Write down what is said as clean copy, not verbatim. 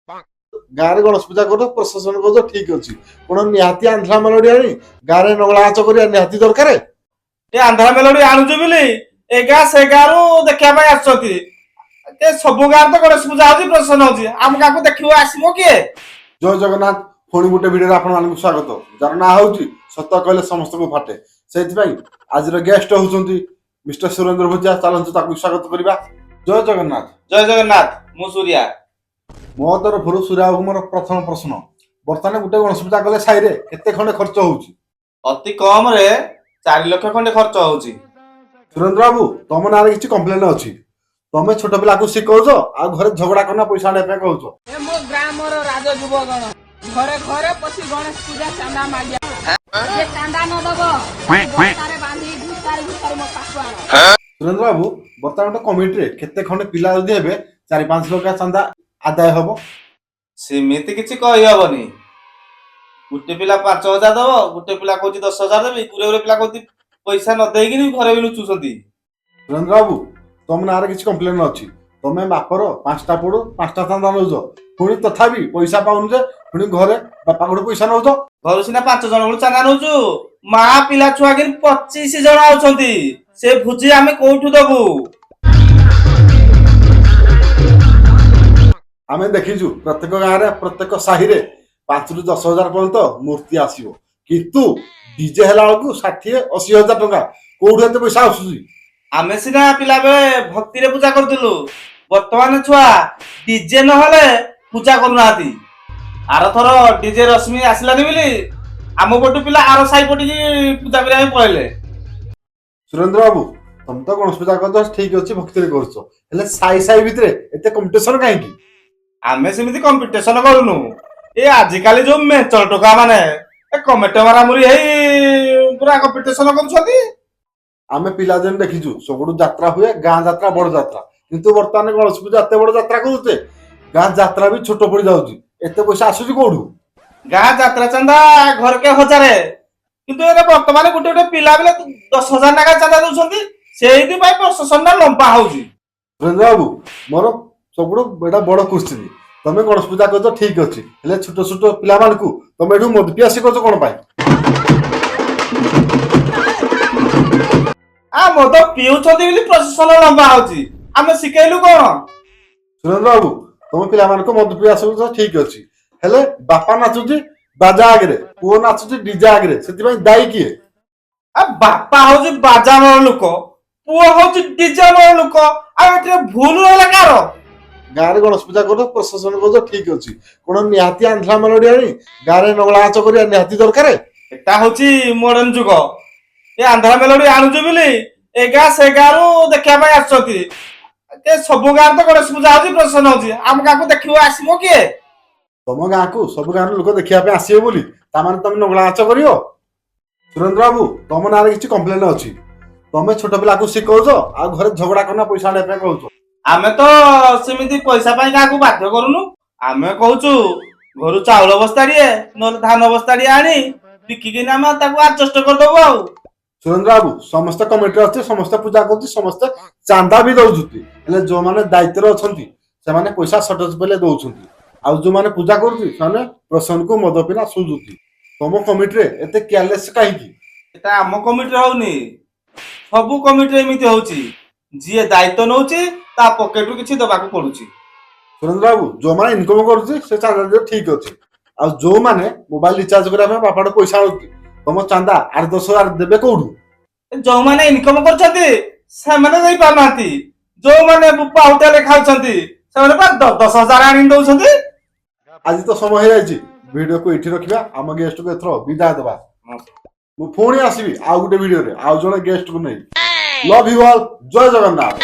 ଗାଁରେ ଗଣେଶ ପୂଜା କର ପ୍ରଶାସନ କହୁଛ ଠିକ ଅଛି କଣ ନିହାତି ଆନ୍ଧ୍ରା ମେଲୋଡି ଆଣି ଗାଁରେ ନଗଳା ନାଚ କରିବା ନିହାତି ଦରକାର। ଏ ଆନ୍ଧ୍ରା ମେଲୋଡି ଆଣୁଛୁ ବୋଲି ଏ ଗାଁ ସେ ଗାଁରୁ ଦେଖିବା ପାଇଁ ଆସୁଛନ୍ତି। ସବୁ ଗାଁରେ ତ ଗଣେଶ ପୂଜା ହଉଛି ପ୍ରଶାସନ ହଉଛି ଆମ ଗାଁକୁ ଦେଖିବ ଆସିବ କିଏ? ଜୟ ଜଗନ୍ନାଥ। ପୁଣି ଗୋଟେ ଭିଡିଓରେ ଆପଣମାନଙ୍କୁ ସ୍ୱାଗତ। ଯାର ନାଁ ହଉଛି ସତ କହିଲେ ସମସ୍ତଙ୍କୁ ଫାଟେ। ସେଇଥିପାଇଁ ଆଜିର ଗେଷ୍ଟ ହଉଛନ୍ତି ମିଷ୍ଟର ସୁରେନ୍ଦ୍ର ଭୁଜା। ଚାଲନ୍ତୁ ତାକୁ ସ୍ୱାଗତ କରିବା। ଜୟ ଜଗନ୍ନାଥ। ଜୟ ଜଗନ୍ନାଥ। ମୁଁ ସୂର୍ୟା। ମୋ ତରଫରୁ ସୂର୍ୟାବାବୁ ମୋର ପ୍ରଥମ ପ୍ରଶ୍ନ, ବର୍ତ୍ତମାନ ଗୋଟେ ଗଣେଶ ପୂଜା କଲେ ସାହିରେ କେତେ ଖଣ୍ଡେ ଖର୍ଚ୍ଚ ହଉଛି? ଅତି କମ ରେ 4 ଲକ୍ଷ ଖଣ୍ଡେ ଖର୍ଚ୍ଚ ହଉଛି। ସୁରେନ୍ଦ୍ର ବାବୁ ତମ ନାଁରେ କିଛି କମ୍ପ୍ଲେନ ଅଛି। ତମେ ଛୋଟ ପିଲାକୁ ଶିଖଉଛ ଆଉ ଘରେ ଝଗଡା କରନା ପଇସା ଆଣିବା ପାଇଁ କହୁଛ। ମୋ ଗ୍ରାମର ରାଜ ଯୁବଗଣ ଘରେ ଘରେ ପଶି ଗଣେଶ ପୂଜା ଚାନ୍ଦା ମାଗିଆ ଯେ ଚାନ୍ଦା ନ ଦବ ବସ୍ତାରେ ବାନ୍ଧି ଘୁଷାରି ଘୁଷାରି ମୋ ପାଖକୁ ଆଣ। ସୁରେନ୍ଦ୍ର ବାବୁ ବର୍ତ୍ତମାନ ଗୋଟେ କମିଟିରେ କେତେ ଖଣ୍ଡେ ପିଲା ଯଦି ହେବେ 4-5 ଲକ୍ଷ ଚାନ୍ଦା ଆଦାୟ ହବ? ସେମିତି କିଛି କହିହବନି। ଗୋଟେ ପିଲା 5,000 ଦବ, ଗୋଟେ ପିଲା କହୁଛି 10,000 ଦେବି, ଗୁରେ ପିଲା କହୁଛି ପଇସା ନ ଦେଇକି ଘରେ ବି ଲୁଚୁଛନ୍ତି। ସୁରେନ୍ଦ୍ର ବାବୁ ତମ ନାଁରେ କିଛି କମ୍ପ୍ଲେନ ଅଛି। ତମେ ବାପର 5ଟା ପୋଡୁ 5ଟା ଚାନ୍ଦା ନଉଛ, ପୁଣି ତଥାପି ପଇସା ପାଉନି ଯେ ପୁଣି ଘରେ ବାପା କୋଠୁ ପଇସା ନଉଛ। ଘରୁ ସିନା 5 ଜଣ ବେଳୁ ଚାନ୍ଦା ନଉଛୁ, ମା ପିଲା ଛୁଆ କି 25 ଜଣ ଆଉଛନ୍ତି। ସେ ଭୋଜି ଆମେ କୋଉଠୁ ଦବୁ? ଆମେ ଦେଖିଛୁ ପ୍ରତ୍ୟେକ ଗାଁରେ ପ୍ରତ୍ୟେକ ସାହିରେ 5ରୁ 10,000 ପର୍ଯ୍ୟନ୍ତ ମୂର୍ତ୍ତି ଆସିବ, କିନ୍ତୁ ଡିଜେ ହେଲା ବେଳକୁ 60-80 ହଜାର ଟଙ୍କା। କୋଉଠୁ ଏତେ ପଇସା ଆସୁଛି? ଆମେ ସିନା ପିଲାବେଳେ ଭକ୍ତିରେ ପୂଜା କରୁଥିଲୁ, ବର୍ତ୍ତମାନ ଛୁଆ ଡିଜେ ନହେଲେ ପୂଜା କରୁନାହାନ୍ତି। ଆରଥର ଡିଜେ ରଶ୍ମି ଆସିଲାନି ବୋଲି ଆମ ପଟୁ ପିଲା ଆର ସାହି ପଟିକି ପୂଜା କରିବା ପାଇଁ ପଳେଇଲେ। ସୁରେନ୍ଦ୍ର ବାବୁ ତମେ ତ ଗଣେଶ ପୂଜା କରୁଛ ଠିକ ଅଛି, ଭକ୍ତିରେ କରୁଛ, ହେଲେ ସାହି ଭିତରେ ଏତେ କମ୍ପିଟିସନ କାହିଁକି? ଆମେ ସେମିତି କମ୍ପିଟିସନ କରୁନୁ। ଏ ଆଜିକାଲି ଯୋଉ ମେଚଳ ଟୋକା ମାନେ କମେଟ ମାରାମୁରି ହେଇ ପୁରା କମ୍ପିଟିସନ କରୁଛନ୍ତି। ଆମେ ପିଲାଦିନେ ଦେଖିଛୁ ସବୁଠୁ ଯାତ୍ରା ହୁଏ, ଗାଁ ଯାତ୍ରା ବଡ ଯାତ୍ରା, କିନ୍ତୁ ବର୍ତ୍ତମାନ ଗଣେଶ ପୂଜା ଏତେ ବଡ ଯାତ୍ରା କରୁଛେ ଗାଁ ଯାତ୍ରା ବି ଛୋଟ ପଡି ଯାଉଛି। ଏତେ ପଇସା ଆସୁଛି କୋଉଠୁ? ଗାଁ ଯାତ୍ରା ଚାନ୍ଦା ଘରକେ 1,000, କିନ୍ତୁ ଏବେ ବର୍ତ୍ତମାନ ଗୋଟେ ଗୋଟେ ପିଲା ବେଲେ 10,000 ଟଙ୍କା ଚାନ୍ଦା ଦଉଛନ୍ତି। ସେଇଥିପାଇଁ ପ୍ରଶାସନ ଲମ୍ବା ହଉଛି। ସୁରେନ୍ଦ୍ର ବାବୁ ମୋର ସବୁଠୁ ଏଇଟା ବଡ କୋଶ୍ଚିନ୍, ତମେ ଗଣେଶ ପୂଜା କରୁଛ ଠିକ ଅଛି, ହେଲେ ଛୋଟ ଛୋଟ ପିଲାମାନଙ୍କୁ ତମେ ଏଠୁ ମଦ ପିଆ ଶିଖଉଛ କଣ ପାଇଁ? ମଦ ପିଉଛନ୍ତି ବୋଲି ପ୍ରଶାସନ ଲମ୍ବା ହଉଛି, ଆମେ ଶିଖେଇଲୁ କଣ? ସୁରେନ୍ଦ୍ର ବାବୁ ତମ ପିଲାମାନଙ୍କୁ ମଦ ପିଆ ଶିଖଉଛ ଠିକ ଅଛି, ହେଲେ ବାପା ନାଚୁଛି ବାଜା ଆଗରେ, ପୁଅ ନାଚୁଛି ଡିଜେ ଆଗରେ, ସେଥିପାଇଁ ଦାୟୀ କିଏ? ବାପା ହଉଛି ବାଜା ମଳ ଲୋକ, ପୁଅ ହଉଛି ଡିଜେ ମଳ ଲୋକ, ଆଉ ଏଥିରେ ଭୁଲ ରହିଲା କାର? ଗାଁରେ ଗଣେଶ ପୂଜା କରୁଛ ପ୍ରଶାସନ କହୁଛ ଠିକ ଅଛି, କଣ ନିହାତି ଆନ୍ଧ୍ରା ମେଲୋଡି ଆଣି ଗାଁରେ ନଗଳା ନାଚ କରିବା ନିହାତି ଦରକାର? ଏଟା ହଉଛି ମଡର୍ଣ୍ଣ ଯୁଗ। ଏ ଆନ୍ଧ୍ରା ମେଲୋଡି ଆଣୁଛୁ ବୋଲି ଏ ଗାଁ ସେ ଗାଁରୁ ଦେଖିବା ପାଇଁ ଆସୁଛନ୍ତି। ସବୁ ଗାଁରେ ତ ଗଣେଶ ପୂଜା ହଉଛି ପ୍ରଶାସନ ହଉଛି, ଆମ ଗାଁକୁ ଦେଖିବ ଆସିବ କିଏ? ତମ ଗାଁକୁ ସବୁ ଗାଁର ଲୋକ ଦେଖିବା ପାଇଁ ଆସିବେ ବୋଲି ତାମାନେ ତମେ ନଗଳା ନାଚ କରିବ? ସୁରେନ୍ଦ୍ର ବାବୁ ତମ ନାଁରେ କିଛି କମ୍ପ୍ଲେନ ଅଛି। ତମେ ଛୋଟ ପିଲାକୁ ଶିଖଉଛ ଆଉ ଘରେ ଝଗଡା କରନା ପଇସା ଆଣିବା ପାଇଁ କହୁଛ। ଆମେ ତ ସେମିତି ପଇସା ପାଇଁ କାହାକୁ ବାଧ୍ୟ କରୁନୁ। ଆମେ କହୁଛୁ ଘରୁ ଚାଉଳ ବସ୍ତାଡିଏ ନହେଲେ ଧାନ ବସ୍ତାଡିଏ ଆଣି ବିକିକିନା ଆମେ ତାକୁ ଆଡଜଷ୍ଟ କରିଦବୁ ଆଉ। ସୁରେନ୍ଦ୍ର ବାବୁ ସମସ୍ତେ କମିଟିରେ ଅଛି, ସମସ୍ତେ ପୂଜା କରୁଛି, ସମସ୍ତେ ଚାନ୍ଦା ବି ଦଉଛନ୍ତି, ହେଲେ ଯୋଉମାନେ ଦାୟିତ୍ୱରେ ଅଛନ୍ତି ସେମାନେ ପଇସା ସର୍ଟେଜ ପଇଲେ ଦଉଛନ୍ତି, ଆଉ ଯୋଉମାନେ ପୂଜା କରୁଛି ସେମାନେ ପ୍ରଶାସନକୁ ମଦ ପିନା ଶୁଝୁଛି। ତମ କମିଟିରେ ଏତେ କେୟାରଲେସ୍ କାହିଁକି? ଏଟା ଆମ କମିଟିରେ ହଉନି, ସବୁ କମିଟିରେ ଏମିତି ହଉଛି। ଯିଏ ଦାୟିତ୍ୱ ନଉଛି ତା ପକେଟରୁ କିଛି ଦବାକୁ ପଡୁଛି। ସୁରେନ୍ଦ୍ର ବାବୁ ଯୋଉମାନେ ଇନକମ କରୁଛି ସେ ଚାନ୍ଦା ଦିଅ ଠିକ ଅଛି, ଆଉ ଯୋଉମାନେ ମୋବାଇଲ ରିଚାର୍ଜ କରିବା ପାଇଁ ବାପାଠୁ ପଇସା ଆଣୁଛି ତମ ଚାନ୍ଦା 8-10 ହଜାର ଦେବେ କୋଉଠୁ? ଯୋଉମାନେ ଇନକମ କରୁଛନ୍ତି ସେମାନେ ଦେଇପାରୁନାହାନ୍ତି, ଯୋଉମାନେ ପାଉଟିଆରେ ଖାଉଛନ୍ତି ସେମାନେ 10,000 ଆଣି ଦଉଛନ୍ତି। ଆଜି ତ ସମୟ ହେଇଯାଇଛି, ଭିଡିଓକୁ ଏଇଠି ରଖିବା, ଆମ ଗେଷ୍ଟକୁ ଏଥର ବିଦାୟ ଦେବା। ମୁଁ ପୁଣି ଆସିବି ଆଉ ଗୋଟେ ଭିଡିଓରେ ଆଉ ଜଣେ ଗେଷ୍ଟକୁ ନେଇ। Love you all. ଜୟ ଜଗନ୍ନାଥ।